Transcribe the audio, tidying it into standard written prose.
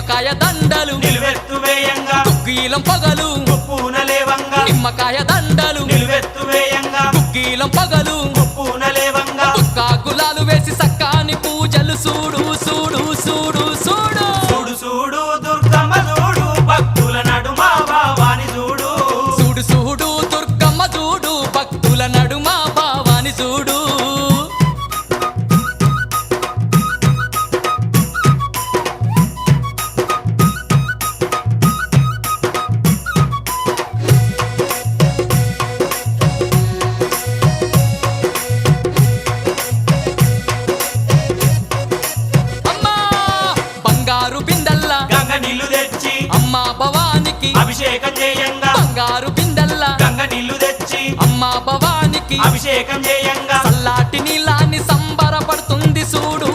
నిమ్మకాయ దండలు నిలువెత్తు వేయంగా కుక్కీలం పగలు పూనలేవంగా నిమ్మకాయ దండలు నిలువెత్తు వేయంగా కుక్కీలం పగలు పూనలేవంగా దుక్కా గులాలు వేసి సక్కాని పూజలు చూడు చూడు చూడు చూడు చూడు చూడు దుర్గమ్మ చూడు భక్తుల నడుమ భావాని చూడు చూడు చూడు దుర్గమ్మ చూడు భక్తుల నడుమ భావాని చూడు అమ్మా బంగారు బిందల్లా గంగ నీళ్లు తెచ్చి అమ్మా భవానికి అభిషేకం చేయంగా బంగారు బిందల్లా గంగ నీళ్లు తెచ్చి అమ్మా భవానికి అభిషేకం చేయంగా చల్లాటి నీలాన్ని సంబరపడుతుంది చూడు